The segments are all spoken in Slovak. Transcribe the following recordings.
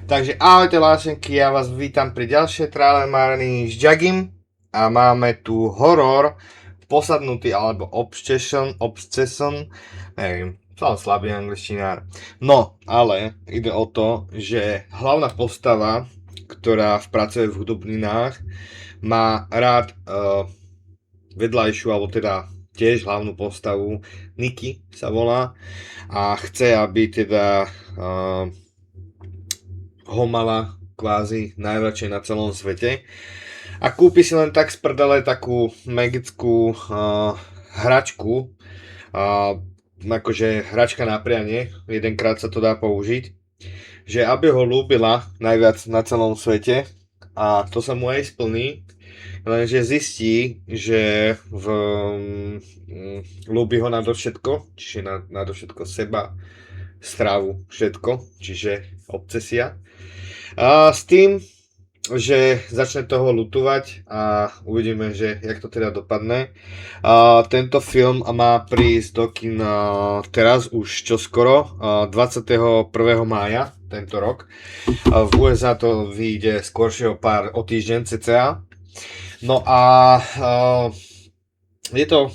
Takže ahojte lášenky, ja vás vítam pri ďalšej trailermárni s Jagim a máme tu horor posadnutý alebo obsession, neviem, som slabý angličtinár. No, ale ide o to, že hlavná postava, ktorá pracuje v hudobninách, má rád vedľajšiu, alebo teda tiež hlavnú postavu, Nikki sa volá, a chce, aby teda ho mala kvázi najradšej na celom svete. A kúpi si len tak z prdele takú magickú hračku, akože hračka na prianie, jedenkrát sa to dá použiť, že aby ho ľúbila najviac na celom svete, a to sa mu aj splní, lenže zistí, že ľúbi ho nadovšetko, čiže nadovšetko seba, stravu, všetko, čiže obsesia. S tým, že začne toho ľutovať a uvidíme, že jak to teda dopadne. Tento film má prísť do kin teraz už čoskoro, 21. mája tento rok. V USA to vyjde skôršie o týždeň cca. No a je to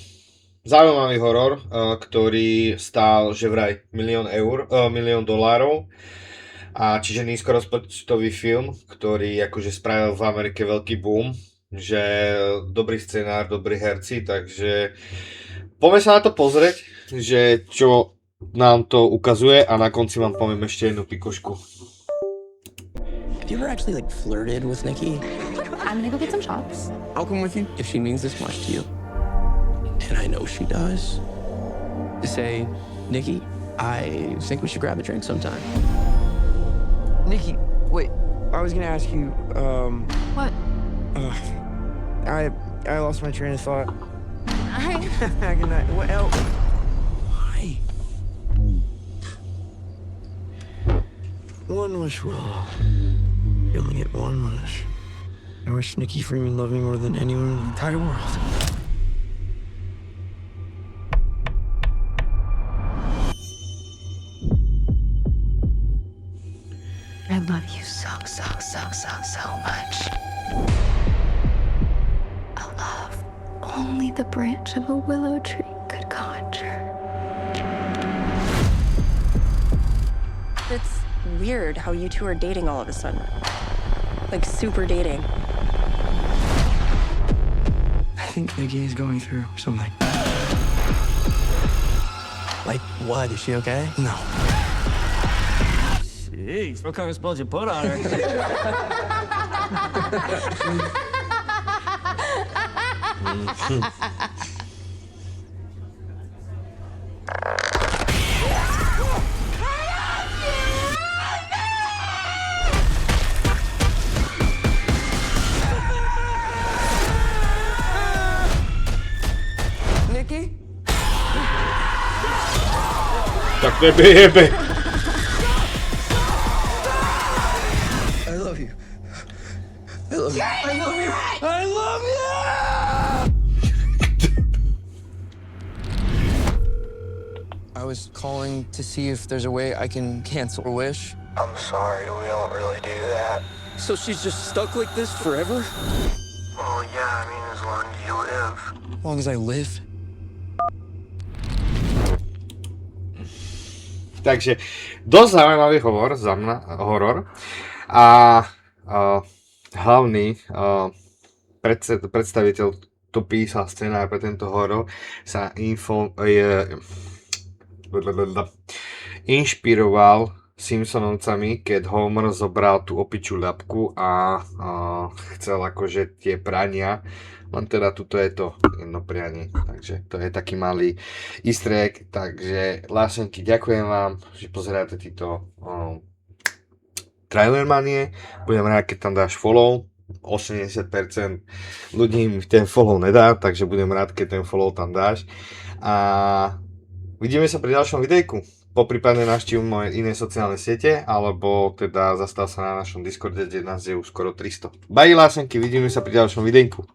zaujímavý horor, ktorý stál že vraj $1 000 000. A čiže nízkorozpočtový film, ktorý akože spravil v Amerike veľký boom, že dobrý scenár, dobrí herci, takže poďme sa na to pozrieť, že čo nám to ukazuje, a na konci vám poviem ešte jednu pikošku. Have you ever actually flirted with Nikki? I'm gonna go get some shots. I'll come with you if she means this much to you. And I know she does. Say, Nikki, I think we should grab a drink sometime. Nikki, wait. I was gonna ask you, What? I lost my train of thought. I... Good night. What else? Why? One wish will. You only get one wish. I wish Nikki Freeman loved me more than anyone in the entire world. I love you so much. A love only the branch of a willow tree could conjure. It's weird how you two are dating all of a sudden. Super dating. I think Nikki is going through something. Like what? Is she okay? No. Jeez, what kind of spells you put on her? Nikki? Tak nebejebe. I love you. I love you. I love you. I love you! I was calling to see if there's a way I can cancel a wish. I'm sorry, we don't really do that. So she's just stuck like this forever? Well, yeah, I mean, as long as you live. As long as I live? Takže dosť zaujímavý horor. A hlavný predstaviteľ, to písal scenár pre tento horor, sa inšpiroval Simpsonovcami, keď Homer zobral tú opičú ľapku a chcel akože tie prania, len teda tuto je to jedno prianie, takže to je taký malý easter egg. Takže lášenky, ďakujem vám, že pozeráte títo trailermanie. Budem rád, keď tam dáš follow. 80% ľudí mi ten follow nedá, takže budem rád, keď ten follow tam dáš. A vidíme sa pri ďalšom videjku. Poprípadne navštív moje iné sociálne siete, alebo teda zastav sa na našom Discorde, kde nás je už skoro 300. Bye lášenky, vidíme sa pri ďalšom videjku.